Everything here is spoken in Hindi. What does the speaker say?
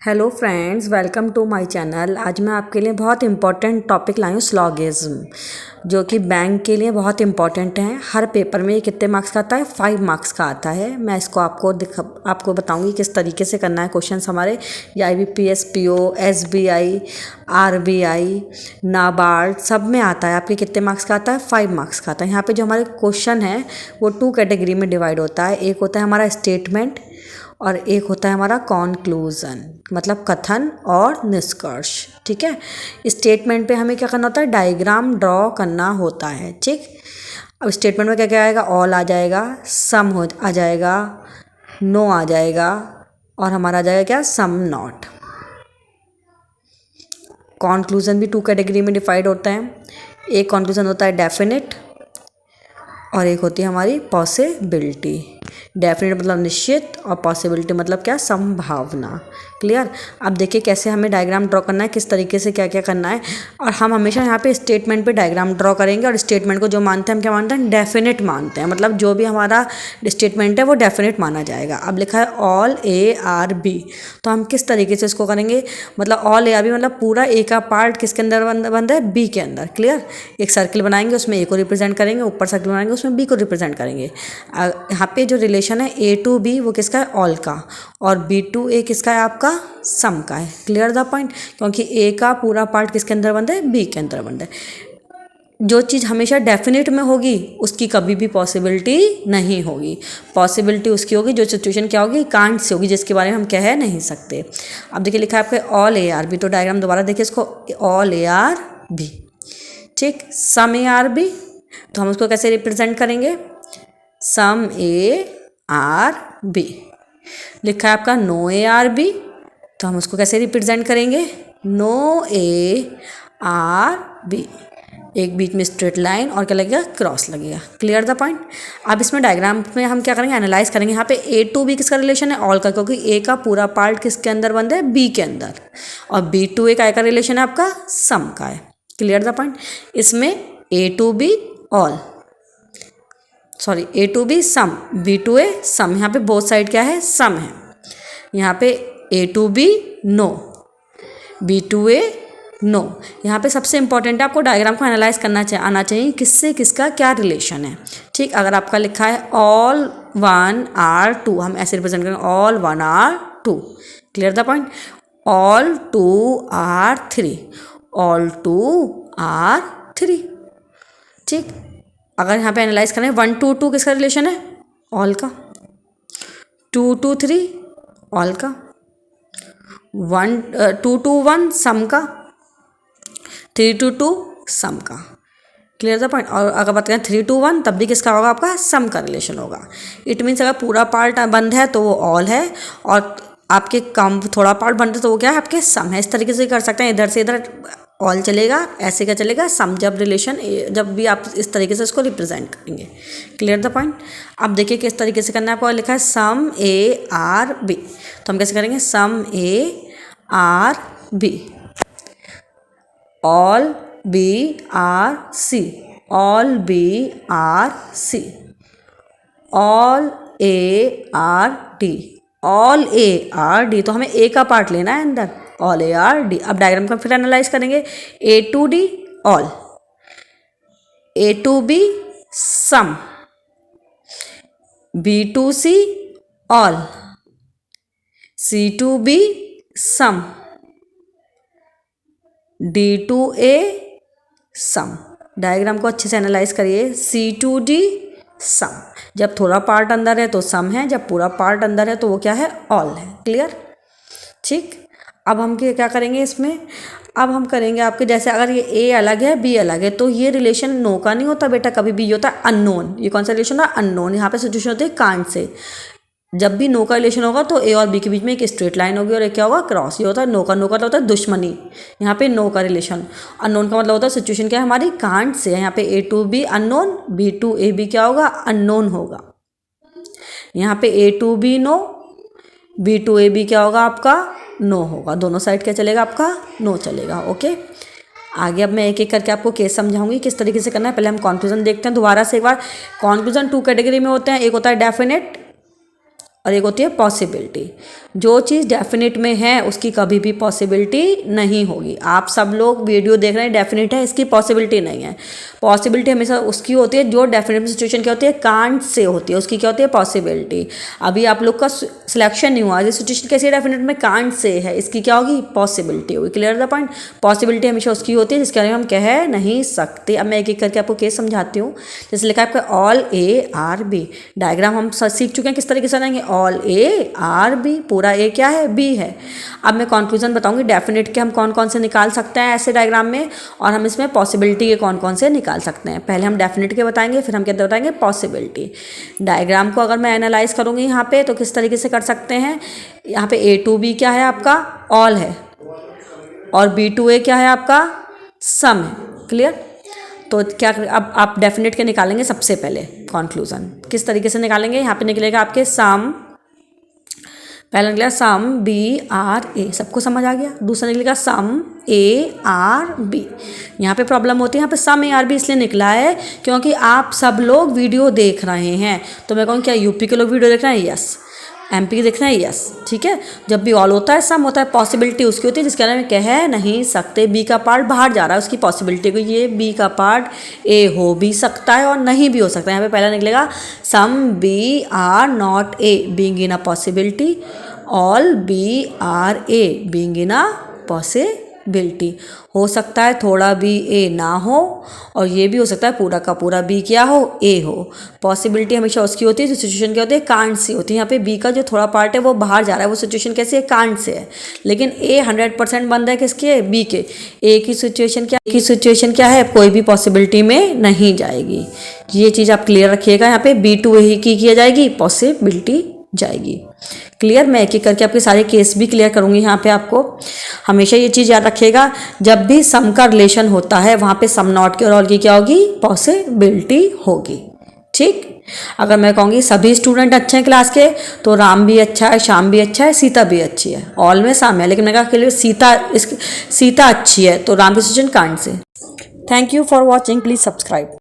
Hello friends, welcome to my channel. आज मैं आपके लिए बहुत इंपॉर्टेंट टॉपिक लाई हूँ, स्लॉगिज्म, जो कि बैंक के लिए बहुत इंपॉर्टेंट है। हर पेपर में ये कितने मार्क्स का आता है? 5 मार्क्स का आता है। मैं इसको आपको बताऊंगी किस तरीके से करना है। क्वेश्चंस हमारे ये IBPS, PO, SBI, RBI, NABARD सब में आता है। आपके कितने मार्क्स का आता है? 5 मार्क्स का आता है। यहाँ पे जो हमारे क्वेश्चन है वो 2 कैटेगरी में डिवाइड होता है। एक होता है हमारा स्टेटमेंट और एक होता है हमारा कॉन्क्लूज़न, मतलब कथन और निष्कर्ष। ठीक है। स्टेटमेंट पे हमें क्या करना होता है? डायग्राम ड्रॉ करना होता है। ठीक। अब स्टेटमेंट में क्या क्या आएगा? ऑल आ जाएगा, सम हो आ जाएगा, नो आ जाएगा और हमारा आ जाएगा क्या? Some not. कॉन्क्लूज़न भी 2 कैटेगरी में डिवाइड होता है। एक कॉन्क्लूज़न होता है डेफिनेट और एक होती है हमारी पॉसिबिलिटी। डेफिनेट मतलब निश्चित और पॉसिबिलिटी मतलब क्या? संभावना। क्लियर। अब देखिए कैसे हमें डायग्राम ड्रॉ करना है, किस तरीके से क्या क्या करना है। और हम हमेशा यहाँ पे स्टेटमेंट पे डायग्राम ड्रॉ करेंगे और स्टेटमेंट को जो मानते हैं हम क्या मानते हैं? डेफिनेट मानते हैं। मतलब जो भी हमारा स्टेटमेंट है वो डेफिनेट माना जाएगा। अब लिखा है ऑल ARB, तो हम किस तरीके से इसको करेंगे? मतलब ऑल ARB मतलब पूरा ए का पार्ट किसके अंदर बंद है? बी के अंदर। क्लियर। एक सर्किल बनाएंगे, उसमें ए को रिप्रेजेंट करेंगे, ऊपर सर्किल बनाएंगे, उसमें बी को रिप्रेजेंट करेंगे। यहाँ पे जो रिलेशन है A to B वो किसका है? ऑल का। और B to A किसका है? आपका सम का है। Clear the point. क्योंकि A का पूरा पार्ट किसके अंदर बंद है? B के अंदर बंद है। जो चीज़ हमेशा डेफिनेट में होगी उसकी कभी भी पॉसिबिलिटी नहीं होगी। पॉसिबिलिटी उसकी होगी जो सिचुएशन क्या होगी? कांट से होगी, जिसके बारे में हम कह नहीं सकते। अब देखिए लिखा है आपके ऑल ARB, तो डायग्राम दोबारा देखिए इसको, ऑल ARB। ठीक। सम ARB, तो हम उसको कैसे रिप्रेजेंट करेंगे? सम ARB। लिखा है आपका नो ARB, तो हम उसको कैसे रिप्रेजेंट करेंगे? No ARB। एक बीच में स्ट्रेट लाइन और क्या लगेगा? क्रॉस लगेगा। Clear the point. अब इसमें डायग्राम में हम क्या करेंगे? एनालाइज करेंगे। यहाँ पे A to B किसका रिलेशन है? ऑल का, क्योंकि A का पूरा पार्ट किसके अंदर बंद है? B के अंदर। और B to A का रिलेशन है आपका सम का है। Clear the point. इसमें A to B all, sorry A to B some, B to A some. यहाँ पे बोथ साइड क्या है? सम है। यहाँ पे A to B no, B to A no. यहाँ पे सबसे इंपॉर्टेंट है आपको डायग्राम को एनालाइज करना आना चाहिए, किससे किसका क्या रिलेशन है। ठीक। अगर आपका लिखा है ऑल 1 are 2, हम ऐसे रिप्रेजेंट करेंगे all 1 are 2। Clear the point. All 2 are 3, all 2 are 3। ठीक। अगर यहाँ पे एनालाइज करें 1 to 2 किसका रिलेशन है? ऑल का। 2 to 3 ऑल का। 2 to 1 सम का। 3 to 2 सम का। Clear the point. और अगर बात करें 3 to 1 तब भी किसका होगा? आपका सम का रिलेशन होगा। इट मीन्स अगर पूरा पार्ट बंद है तो वो ऑल है, और आपके कम थोड़ा पार्ट बंद है तो वो क्या है? आपके सम है। इस तरीके से कर सकते हैं, इधर से इधर ऑल चलेगा, ऐसे क्या चलेगा? सम। जब रिलेशन जब भी आप इस तरीके से इसको रिप्रेजेंट करेंगे। Clear the point. अब देखिए किस तरीके से करना है आपको। लिखा है सम ARB, तो हम कैसे करेंगे? सम ARB। All BRC, all BRC, all ARD, all ARD। तो हमें A का पार्ट लेना है अंदर, ऑल ARD। अब डायग्राम का फिर एनालाइज करेंगे। A to D all, A to B some, B to C all, C to B some, D to A some. Diagram को अच्छे से एनालाइज करिए। C to D सम। जब थोड़ा पार्ट अंदर है तो सम है, जब पूरा पार्ट अंदर है तो वो क्या है? ऑल है। क्लियर। ठीक। अब हम क्या करेंगे इसमें? अब हम करेंगे आपके जैसे, अगर ये A अलग है B अलग है तो ये रिलेशन नो का नहीं होता बेटा, कभी भी ये होता है अननोन। ये कौन सा रिलेशन है? अननोन। यहाँ पे सिचुएशन होती है कांट से। जब भी नो का रिलेशन होगा तो A और B के बीच में एक स्ट्रेट लाइन होगी और एक क्या होगा? क्रॉस। ये होता है नो का। नो का होता है दुश्मनी। यहाँ पे नो का रिलेशन। अननोन का मतलब होता है सिचुएशन क्या है हमारी? Can't say. यहाँ पे A to B unknown, B to A B क्या होगा? अननोन होगा। यहाँ पे A to B no, B to A B क्या होगा? आपका नो होगा। दोनों साइड क्या चलेगा? आपका नो चलेगा। ओके। आगे अब मैं एक एक करके आपको केस समझाऊंगी किस तरीके से करना है। पहले हम कॉन्क्लूजन देखते हैं दोबारा से एक बार। कॉन्क्लूजन 2 कैटेगरी में होते हैं। एक होता है डेफिनेट और एक होती है पॉसिबिलिटी। जो चीज़ डेफिनेट में है उसकी कभी भी पॉसिबिलिटी नहीं होगी। आप सब लोग वीडियो देख रहे हैं, डेफिनेट है, इसकी पॉसिबिलिटी नहीं है। पॉसिबिलिटी हमेशा उसकी होती है जो डेफिनेट सिचुएशन क्या होती है, कांट से होती है, उसकी क्या होती है, पॉसिबिलिटी। अभी आप लोग का सिलेक्शन नहीं हुआ, ये सिचुएशन कैसी है, डेफिनेट में कांट से है, इसकी क्या होगी, पॉसिबिलिटी होगी। Clear the point. पॉसिबिलिटी हमेशा उसकी होती है जिसके बारे में हम कह नहीं सकते। अब मैं एक एक करके आपको केस समझाती हूँ। जैसे लिखा है आपका all A are B, diagram हम सीख चुके हैं किस तरीके से बनाएंगे, ऑल ए आर बी, पूरा ए क्या है, बी है। अब मैं कंक्लूजन बताऊंगी डेफिनेट के हम कौन कौन से निकाल सकते हैं ऐसे डायग्राम में, और हम इसमें पॉसिबिलिटी के कौन कौन से निकाल सकते हैं। पहले हम डेफिनेट के बताएंगे, फिर हम क्या बताएंगे, पॉसिबिलिटी। डायग्राम को अगर मैं एनालाइज करूंगी यहाँ पे तो किस तरीके से कर सकते हैं। यहाँ पे ए टू बी क्या है आपका, ऑल है, और बी टू ए क्या है आपका, सम है। क्लियर। तो क्या अब आप डेफिनेट के निकालेंगे सबसे पहले कंक्लूजन। किस तरीके से निकालेंगे, यहाँ पे निकलेगा आपके सम, पहला निकलेगा सम बी आर ए, सबको समझ आ गया। दूसरा निकलेगा सम ए आर बी। यहाँ पे प्रॉब्लम होती है, यहाँ पे सम ए आर बी इसलिए निकला है क्योंकि आप सब लोग वीडियो देख रहे हैं। तो मैं कहूँ क्या यूपी के लोग वीडियो देख रहे हैं, यस। एमपी देख रहे हैं, यस। ठीक है। जब भी ऑल होता है, सम होता है, पॉसिबिलिटी उसकी होती है जिसके बारे में कह नहीं सकते। बी का पार्ट बाहर जा रहा है, उसकी पॉसिबिलिटी को, ये बी का पार्ट ए हो भी सकता है और नहीं भी हो सकता है। यहाँ पे पहला निकलेगा some B are not A being in a possibility, all B are A being in a possibility. हो सकता है थोड़ा बी ए ना हो, और ये भी हो सकता है पूरा का पूरा बी क्या हो, ए हो। पॉसिबिलिटी हमेशा उसकी होती है जो सिचुएशन क्या होती है, कांट से होती है। यहाँ पे बी का जो थोड़ा पार्ट है वो बाहर जा रहा है, वो सिचुएशन कैसे है, कांट से है। लेकिन ए 100% बंद है किसके, बी के। ए की सिचुएशन क्या है, कोई भी पॉसिबिलिटी में नहीं जाएगी। ये चीज़ आप क्लियर रखिएगा। यहाँ पे बी टू ए की किया जाएगी, पॉसिबिलिटी जाएगी। क्लियर। मैं एक एक करके आपके सारे केस भी क्लियर करूंगी। यहाँ पे आपको हमेशा ये चीज़ याद रखिएगा, जब भी सम का रिलेशन होता है वहाँ पे सम नॉट की और ऑल की क्या होगी, पॉसिबिलिटी होगी। ठीक। अगर मैं कहूँगी सभी स्टूडेंट अच्छे हैं क्लास के, तो राम भी अच्छा है, श्याम भी अच्छा है, सीता भी अच्छी है। ऑल में शाम है, लेकिन मैं कहा सीता अच्छी है, तो राम की situation can't say. Thank you for watching, please subscribe.